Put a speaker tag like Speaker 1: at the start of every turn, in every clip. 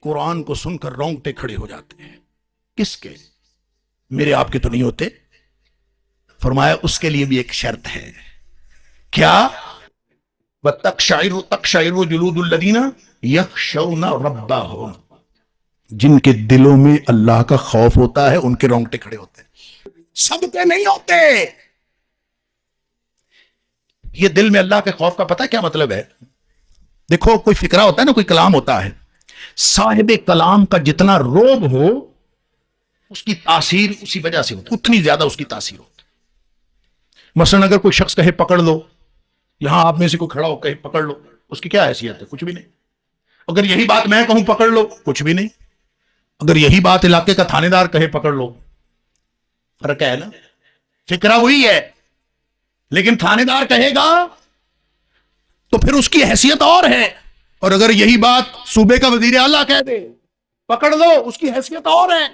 Speaker 1: قرآن کو سن کر رونگٹے کھڑے ہو جاتے ہیں. کس کے؟ میرے آپ کے تو نہیں ہوتے. فرمایا اس کے لیے بھی ایک شرط ہے. کیا؟ وَتَقْشَعِرُ جُلُودُ الَّذِينَ يَخْشَوْنَ رَبَّهُمْ. جن کے دلوں میں اللہ کا خوف ہوتا ہے ان کے رونگٹے کھڑے ہوتے ہیں. سب کے نہیں ہوتے. یہ دل میں اللہ کے خوف کا پتہ کیا مطلب ہے؟ دیکھو کوئی فکرہ ہوتا ہے نا، کوئی کلام ہوتا ہے، صاحب کلام کا جتنا روب ہو اس کی تاثیر اسی وجہ سے ہوتی، اتنی زیادہ اس کی تاثیر ہوتی. مثلا اگر کوئی شخص کہے پکڑ لو، یہاں آپ میں سے کوئی کھڑا ہو کہے پکڑ لو، اس کی کیا حیثیت ہے؟ کچھ بھی نہیں. اگر یہی بات میں کہوں پکڑ لو، کچھ بھی نہیں. اگر یہی بات علاقے کا تھانے دار کہے پکڑ لو، فرق ہے نا. فکرہ وہی ہے، لیکن تھانے دار کہے گا تو پھر اس کی حیثیت اور ہے. اور اگر یہی بات صوبے کا وزیر اعلیٰ کہہ دے پکڑ لو، اس کی حیثیت اور ہے.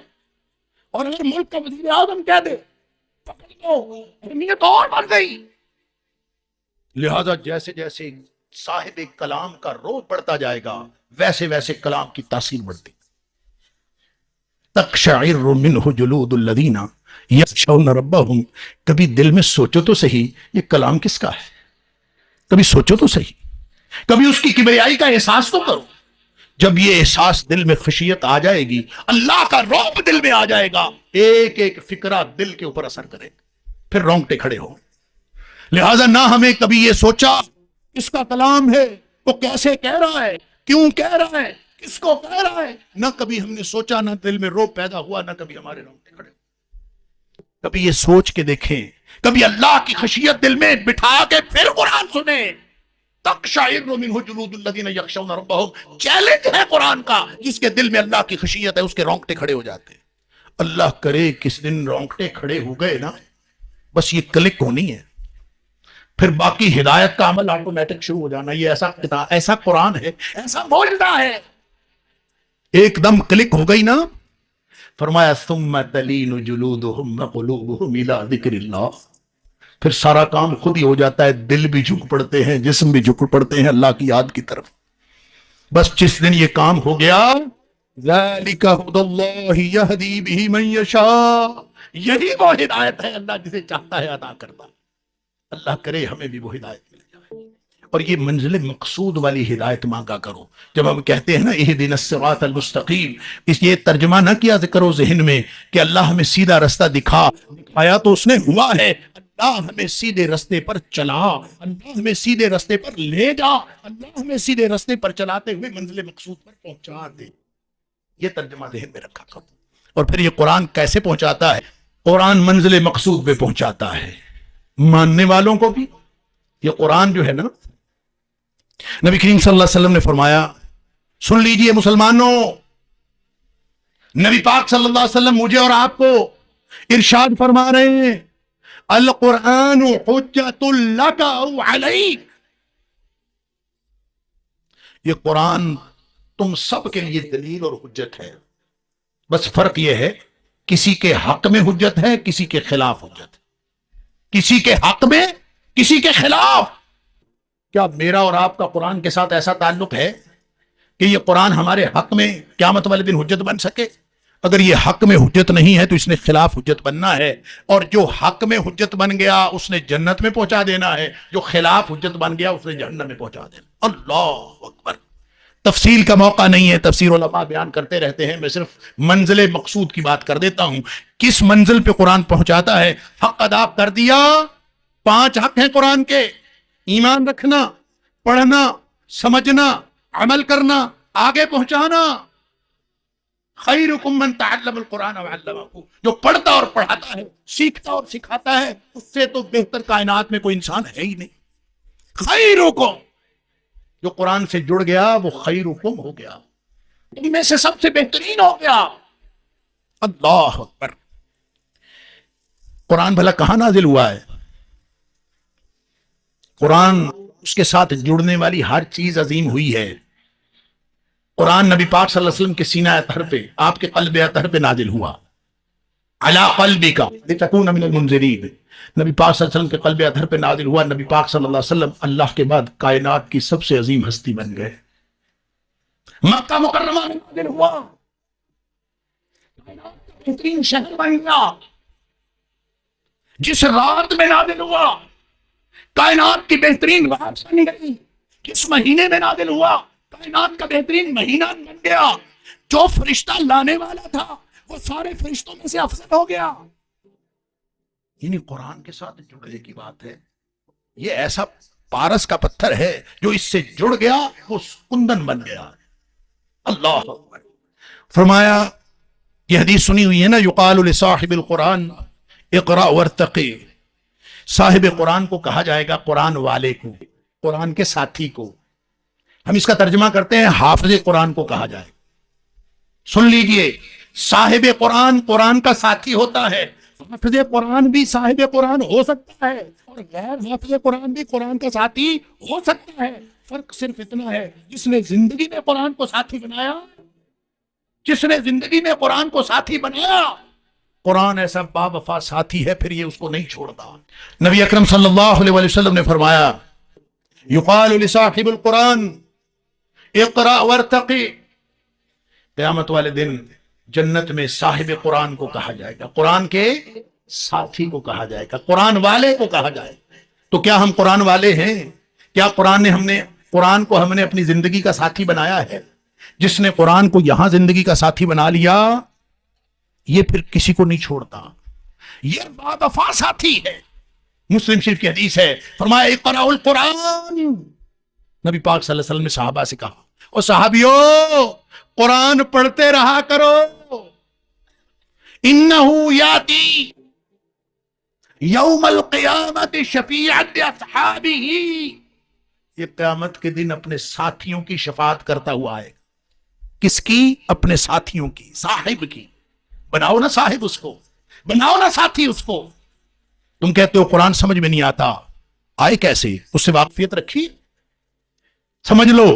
Speaker 1: اور اگر ملک کا وزیر اعظم کہہ دے پکڑ لو، اہمیت اور بڑھ گئی. لہذا جیسے جیسے صاحب کلام کا روح بڑھتا جائے گا ویسے ویسے کلام کی تاثیر بڑھتی. تقشعر منہ جلود الذین یخشون ربہم. کبھی دل میں سوچو تو صحیح یہ کلام کس کا ہے. کبھی سوچو تو صحیح، کبھی اس کی کبریائی کا احساس تو کرو. جب یہ احساس دل میں خشیت آ جائے گی، اللہ کا رعب دل میں آ جائے گا، ایک ایک فکرہ دل کے اوپر اثر کرے گا، پھر رونگٹے کھڑے ہوں. لہذا نہ ہمیں کبھی یہ سوچا کس کا کلام ہے، وہ کیسے کہہ رہا ہے، کیوں کہہ رہا ہے، کس کو کہہ رہا ہے. نہ کبھی ہم نے سوچا، نہ دل میں رعب پیدا ہوا، نہ کبھی ہمارے رونگٹے کھڑے. کبھی یہ سوچ کے دیکھیں، کبھی اللہ کی خشیت دل میں بٹھا کے پھر قرآن سنیں. تقشعر منہ جلود الذین یخشون ربہم. چیلنج ہے قرآن کا. جس کے دل میں اللہ کی خشیت ہے اس کے رونگٹے کھڑے ہو جاتے ہیں. اللہ کرے کس دن رونگٹے کھڑے ہو گئے نا، بس یہ کلک ہونی ہے، پھر باقی ہدایت کا عمل آٹومیٹک شروع ہو جانا. یہ ایسا کتاب، ایسا قرآن ہے، ایسا معجزہ ہے. ایک دم کلک ہو گئی نا. فرمایا ثم تلین جلودہم وقلوبہم الی ذکر اللہ. پھر سارا کام خود ہی ہو جاتا ہے، دل بھی جھک پڑتے ہیں، جسم بھی جھک پڑتے ہیں اللہ کی یاد کی طرف. بس جس دن یہ کام ہو گیا، ذالک ھدی اللہ یہدی بہ من یشاء. یہی وہ ہدایت ہے اللہ جسے چاہتا ہے عطا کرتا. اللہ کرے ہمیں بھی وہ ہدایت مل جائے. اور یہ منزل مقصود والی ہدایت مانگا کرو. جب ہم کہتے ہیں نا اہدنا الصراط المستقیم، اس یہ ترجمہ نہ کیا کرو ذہن میں کہ اللہ ہمیں سیدھا رستہ دکھایا تو اس نے ہوا ہے. اللہ ہمیں سیدھے رستے پر چلا، اللہ ہمیں سیدھے رستے پر لے جا، اللہ ہمیں سیدھے رستے پر چلاتے ہوئے منزل مقصود پر پہنچا دے. یہ ترجمہ ذہن میں رکھا کرو. اور پھر یہ قرآن کیسے پہنچاتا ہے؟ قرآن منزل مقصود پہ پہنچاتا ہے. ماننے والوں کو بھی. یہ قرآن جو ہے نا، نبی کریم صلی اللہ علیہ وسلم نے فرمایا، سن لیجئے مسلمانوں، نبی پاک صلی اللہ علیہ وسلم مجھے اور آپ کو ارشاد فرما رہے ہیں، القرآن حجت لک او علیک. یہ قرآن تم سب کے لیے دلیل اور حجت ہے. بس فرق یہ ہے کسی کے حق میں حجت ہے، کسی کے خلاف حجت ہے. کسی کے حق میں، کسی کے خلاف. کیا میرا اور آپ کا قرآن کے ساتھ ایسا تعلق ہے کہ یہ قرآن ہمارے حق میں قیامت والے دن حجت بن سکے؟ اگر یہ حق میں حجت نہیں ہے تو اس نے خلاف حجت بننا ہے. اور جو حق میں حجت بن گیا اس نے جنت میں پہنچا دینا ہے، جو خلاف حجت بن گیا اس نے جہنم میں پہنچا دینا. اللہ اکبر. تفصیل کا موقع نہیں ہے، تفسیر علماء بیان کرتے رہتے ہیں، میں صرف منزل مقصود کی بات کر دیتا ہوں. کس منزل پہ قرآن پہنچاتا ہے؟ حق ادا کر دیا. 5 حق ہیں قرآن کے: ایمان رکھنا، پڑھنا، سمجھنا، عمل کرنا، آگے پہنچانا. خیرکم من تعلم القرآن وعلمہ. جو پڑھتا اور پڑھاتا ہے، سیکھتا اور سکھاتا ہے، اس سے تو بہتر کائنات میں کوئی انسان ہے ہی نہیں. خیرکم، جو قرآن سے جڑ گیا وہ خیرکم ہو گیا، ان میں سے سب سے بہترین ہو گیا. اللہ اکبر. قرآن بھلا کہاں نازل ہوا ہے؟ قرآن، اس کے ساتھ جڑنے والی ہر چیز عظیم ہوئی ہے. قرآن نبی پاک صلی اللہ علیہ وسلم کے سینہ اطہر پہ، آپ کے قلب اطہر پہ نازل ہوا. علی قلبک لتکون من المنذرین. نبی پاک صلی اللہ علیہ وسلم کے قلب اطہر پہ نازل ہوا. نبی پاک صلی اللہ علیہ وسلم اللہ کے بعد کائنات کی سب سے عظیم ہستی بن گئے. مکہ مکرمہ میں نازل ہوا، بہترین شہر بن گیا، جس رات میں نازل ہوا کائنات کی بہترین رات بن گئی، جس مہینے میں نازل ہوا کائنات کا بہترین مہینہ بن گیا، جو فرشتہ لانے والا تھا وہ سارے فرشتوں میں سے افضل ہو گیا۔ یعنی قرآن کے ساتھ جڑنے کی بات ہے، یہ ایسا پارس کا پتھر ہے جو اس سے جڑ گیا وہ کندن بن گیا۔ اللہ اکبر۔ فرمایا یہ حدیث سنی ہوئی ہے نا، یقال لصاحب القرآن اقرأ وارتقی، صاحب قرآن کو کہا جائے گا، قرآن والے کو، قرآن کے ساتھی کو، ہم اس کا ترجمہ کرتے ہیں حافظ قرآن کو کہا جائے گا۔ سن لیجئے، صاحب قرآن قرآن کا ساتھی ہوتا ہے، حافظ قرآن بھی صاحب قرآن ہو سکتا ہے اور غیر حافظ قرآن بھی قرآن کا ساتھی ہو سکتا ہے۔ فرق صرف اتنا ہے، جس نے زندگی میں قرآن کو ساتھی بنایا، جس نے زندگی میں قرآن کو ساتھی بنایا، قرآن ایسا با وفا ساتھی ہے، پھر یہ اس کو نہیں چھوڑتا۔ نبی اکرم صلی اللہ علیہ وسلم نے فرمایا یقال لصاحب القرآن اقرأ وارتقی، قیامت والے دن جنت میں صاحب قرآن کو کہا جائے گا، قرآن کے ساتھی کو کہا جائے گا، قرآن والے کو کہا جائے گا۔ تو کیا ہم قرآن والے ہیں؟ کیا قرآن کو ہم نے اپنی زندگی کا ساتھی بنایا ہے؟ جس نے قرآن کو یہاں زندگی کا ساتھی بنا لیا، یہ پھر کسی کو نہیں چھوڑتا، یہ با وفا ساتھی ہے۔ مسلم شریف کی حدیث ہے، فرمایا اقرأ القرآن، نبی پاک صلی اللہ علیہ وسلم نے صحابہ سے کہا، اور صحابیو قرآن پڑھتے رہا کرو، انہو یاتی یوم القیامت شفیعا لاصحابہ، یہ قیامت کے دن اپنے ساتھیوں کی شفاعت کرتا ہوا آئے گا۔ کس کی؟ اپنے ساتھیوں کی، صاحب کی۔ بناؤ نا صاحب اس کو، بناؤ نا ساتھی اس کو۔ تم کہتے ہو قرآن سمجھ میں نہیں آتا، آئے کیسے؟ اس سے واقفیت رکھی، سمجھ لو۔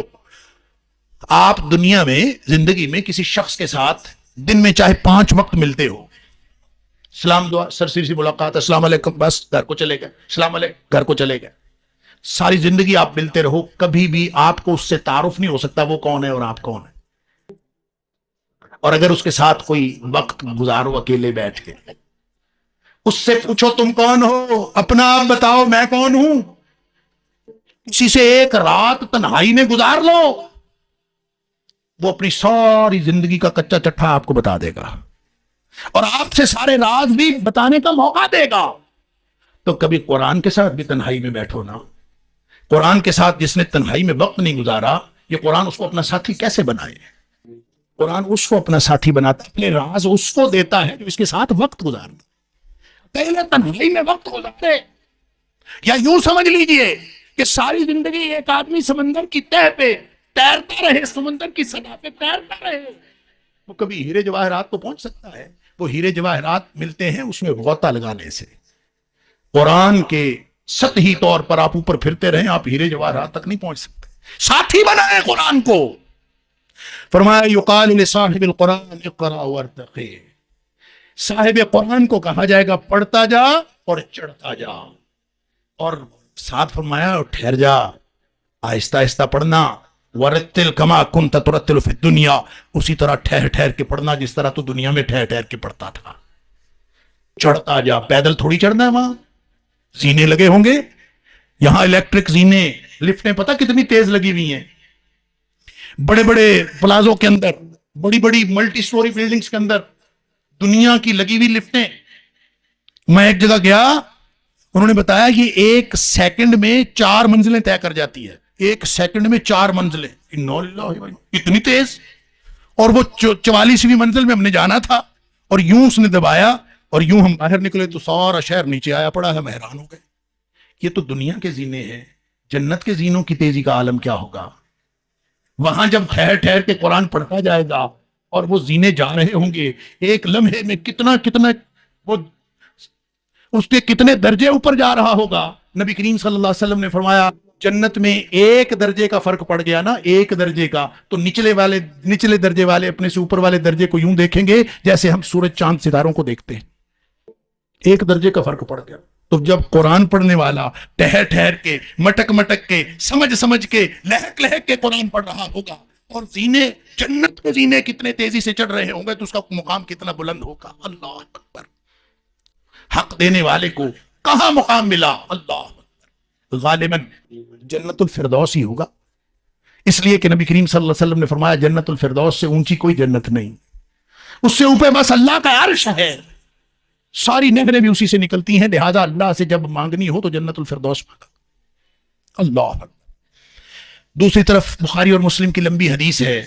Speaker 1: آپ دنیا میں زندگی میں کسی شخص کے ساتھ دن میں چاہے 5 وقت ملتے ہو، سلام دعا، سرسری سی ملاقات، السلام علیکم، بس گھر کو چلے گئے، السلام علیکم، گھر کو چلے گئے، ساری زندگی آپ ملتے رہو، کبھی بھی آپ کو اس سے تعارف نہیں ہو سکتا وہ کون ہے اور آپ کون ہے۔ اور اگر اس کے ساتھ کوئی وقت گزارو اکیلے بیٹھ کے، اس سے پوچھو تم کون ہو، اپنا آپ بتاؤ میں کون ہوں، کسی سے ایک رات تنہائی میں گزار لو، وہ اپنی ساری زندگی کا کچا چٹھا آپ کو بتا دے گا اور آپ سے سارے راز بھی بتانے کا موقع دے گا۔ تو کبھی قرآن کے ساتھ بھی تنہائی میں بیٹھو نا۔ قرآن کے ساتھ جس نے تنہائی میں وقت نہیں گزارا، یہ قرآن اس کو اپنا ساتھی کیسے بنائے؟ قرآن اس کو اپنا ساتھی بناتا، اپنے راز اس کو دیتا ہے جو اس کے ساتھ وقت گزارتا۔ پہلے تنہائی میں وقت گزارے، یا یوں سمجھ لیجئے کہ ساری زندگی ایک آدمی سمندر کی تہہ پہ تیرتا رہے، سمندر کی سطح پہ تیرتا رہے، وہ کبھی ہیرے جواہرات کو پہنچ سکتا ہے؟ وہ ہیرے جواہرات ملتے ہیں اس میں غوطہ لگانے سے۔ قرآن کے سطحی طور پر آپ اوپر پھرتے رہیں، آپ ہیرے جواہرات تک نہیں پہنچ سکتے۔ ساتھی بنائے قرآن کو۔ فرمایا یقال لصاحب القرآن اقرأ وارتقی، صاحب قرآن کو کہا جائے گا پڑھتا جا اور چڑھتا جا، اور ساتھ فرمایا ٹھہر جا، آہستہ آہستہ پڑھنا، ورتل کما کنت ترتل فی الدنیا، اسی طرح ٹھہر ٹھہر کے پڑھنا جس طرح تو دنیا میں ٹھہر ٹھہر کے پڑھتا تھا۔ چڑھتا جا، پیدل تھوڑی چڑھنا ہے، وہاں زینے لگے ہوں گے، یہاں الیکٹرک زینے، لفٹیں پتہ کتنی تیز لگی ہوئی ہیں، بڑے بڑے پلازوں کے اندر، بڑی بڑی ملٹی سٹوری بلڈنگز کے اندر دنیا کی لگی ہوئی لفٹیں۔ میں ایک جگہ گیا، انہوں نے بتایا یہ 1 سیکنڈ میں 4 منزلیں طے کر جاتی ہے، 1 سیکنڈ میں 4 منزلیں، اتنی تیز۔ اور وہ 44ویں منزل میں ہم نے جانا تھا، اور یوں اس نے دبایا اور یوں ہم باہر نکلے تو سارا شہر نیچے آیا پڑا ہے، ہم حیران ہو گئے۔ یہ تو دنیا کے زینے ہیں، جنت کے زینوں کی تیزی کا عالم کیا ہوگا؟ وہاں جب ٹھہر ٹھہر کے قرآن پڑھتا جائے گا اور وہ زینے جا رہے ہوں گے، ایک لمحے میں کتنا وہ اس کے کتنے درجے اوپر جا رہا ہوگا۔ نبی کریم صلی اللہ علیہ وسلم نے فرمایا جنت میں 1 درجے کا فرق پڑ گیا نا، 1 درجے کا، تو نچلے درجے والے اپنے سے اوپر والے درجے کو یوں دیکھیں گے جیسے ہم سورج چاند ستاروں کو دیکھتے ہیں۔ 1 درجے کا فرق پڑ گیا۔ تو جب قرآن پڑھنے والا ٹھہر ٹھہر کے، مٹک مٹک کے، سمجھ سمجھ کے، لہک لہک کے قرآن پڑھ رہا ہوگا، اور زینے، جنت کے زینے کتنے تیزی سے چڑھ رہے ہوں گے تو اس کا مقام کتنا بلند ہوگا. اللہ اکبر. حق دینے والے کو کہاں مقام ملا؟ اللہ اکبر. غالباً جنت الفردوس ہی ہوگا، اس لیے کہ نبی کریم صلی اللہ علیہ وسلم نے فرمایا جنت الفردوس سے اونچی کوئی جنت نہیں، اس سے اوپر بس اللہ کا عرش ہے، ساری نہریں بھی اسی سے نکلتی ہیں، لہذا اللہ سے جب مانگنی ہو تو جنت الفردوس مانگا. اللہ. دوسری طرف بخاری اور مسلم کی لمبی حدیث ہے،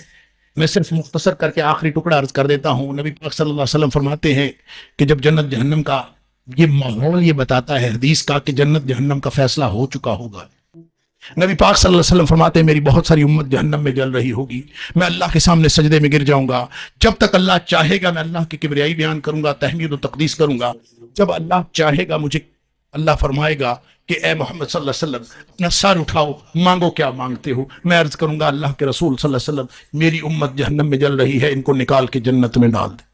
Speaker 1: میں صرف مختصر کر کے آخری ٹکڑا عرض کر دیتا ہوں. نبی پاک صلی اللہ علیہ وسلم فرماتے ہیں کہ جب جنت جہنم کا یہ ماحول یہ بتاتا ہے حدیث کا کہ جنت جہنم کا فیصلہ ہو چکا ہوگا. نبی پاک صلی اللہ علیہ وسلم فرماتے ہیں میری بہت ساری امت جہنم میں جل رہی ہوگی، میں اللہ کے سامنے سجدے میں گر جاؤں گا، جب تک اللہ چاہے گا میں اللہ کی کبریائی بیان کروں گا، تحمید و تقدیس کروں گا. جب اللہ چاہے گا مجھے اللہ فرمائے گا کہ اے محمد صلی اللہ علیہ وسلم اپنا سر اٹھاؤ، مانگو کیا مانگتے ہو، میں عرض کروں گا اللہ کے رسول صلی اللہ علیہ وسلم میری امت جہنم میں جل رہی ہے، ان کو نکال کے جنت میں ڈال دے.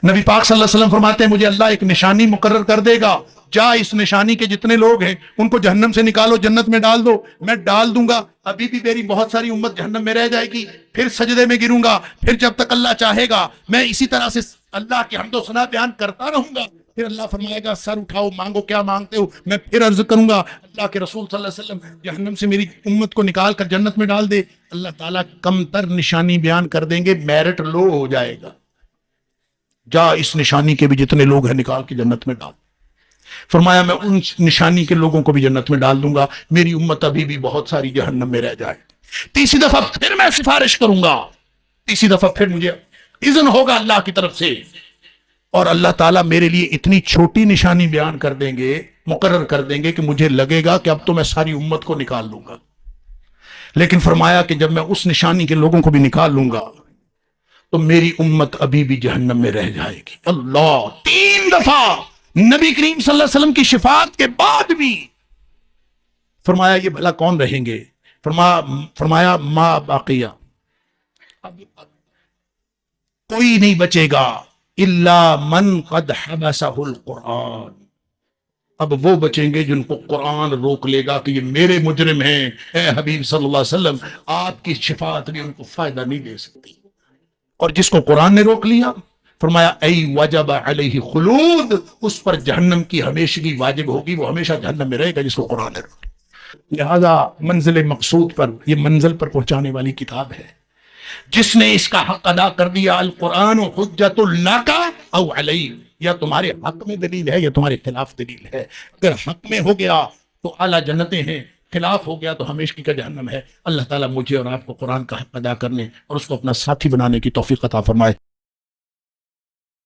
Speaker 1: نبی پاک صلی اللہ علیہ وسلم فرماتے ہیں مجھے اللہ ایک نشانی مقرر کر دے گا، جا اس نشانی کے جتنے لوگ ہیں ان کو جہنم سے نکالو، جنت میں ڈال دو. میں ڈال دوں گا، ابھی بھی میری بہت ساری امت جہنم میں رہ جائے گی، پھر سجدے میں گروں گا، پھر جب تک اللہ چاہے گا میں اسی طرح سے اللہ کی حمد و ثنا بیان کرتا رہوں گا. پھر اللہ فرمائے گا سر اٹھاؤ، مانگو کیا مانگتے ہو. میں پھر عرض کروں گا اللہ کے رسول صلی اللہ علیہ وسلم جہنم سے میری امت کو نکال کر جنت میں ڈال دے. اللہ تعالیٰ کم تر نشانی بیان کر دیں گے، میرٹ لو ہو جائے گا، جا اس نشانی کے بھی جتنے لوگ ہیں نکال کے جنت میں ڈال. فرمایا میں ان نشانی کے لوگوں کو بھی جنت میں ڈال دوں گا، میری امت ابھی بھی بہت ساری جہنم میں رہ جائے. تیسری دفعہ پھر میں سفارش کروں گا، تیسری دفعہ پھر مجھے اذن ہوگا اللہ کی طرف سے، اور اللہ تعالیٰ میرے لیے اتنی چھوٹی نشانی بیان کر دیں گے، مقرر کر دیں گے کہ مجھے لگے گا کہ اب تو میں ساری امت کو نکال لوں گا. لیکن فرمایا کہ جب میں اس نشانی کے لوگوں کو بھی نکال لوں گا تو میری امت ابھی بھی جہنم میں رہ جائے گی. اللہ. 3 دفعہ نبی کریم صلی اللہ علیہ وسلم کی شفاعت کے بعد بھی فرمایا یہ بھلا کون رہیں گے؟ فرمایا ما باقیہ، کوئی نہیں بچے گا الا من قد حبسہ القرآن. اب وہ بچیں گے جن کو قرآن روک لے گا کہ یہ میرے مجرم ہیں. اے حبیب صلی اللہ علیہ وسلم آپ کی شفاعت بھی ان کو فائدہ نہیں دے سکتی. اور جس کو قرآن نے روک لیا فرمایا ای وجب علیہ خلود، اس پر جہنم کی ہمیشگی واجب ہوگی، وہ ہمیشہ جہنم میں رہے گا جس کو قرآن نے روک لیا. لہذا منزل مقصود پر، یہ منزل پر پہنچانے والی کتاب ہے. جس نے اس کا حق ادا کر دیا، القرآن حجت لک او علیک، یا تمہارے حق میں دلیل ہے یا تمہارے خلاف دلیل ہے. اگر حق میں ہو گیا تو اعلیٰ جنتیں ہیں، خلاف ہو گیا تو ہمیشگی کا جہنم ہے. اللہ تعالیٰ مجھے اور آپ کو قرآن کا حق ادا کرنے اور اس کو اپنا ساتھی بنانے کی توفیق عطا فرمائے.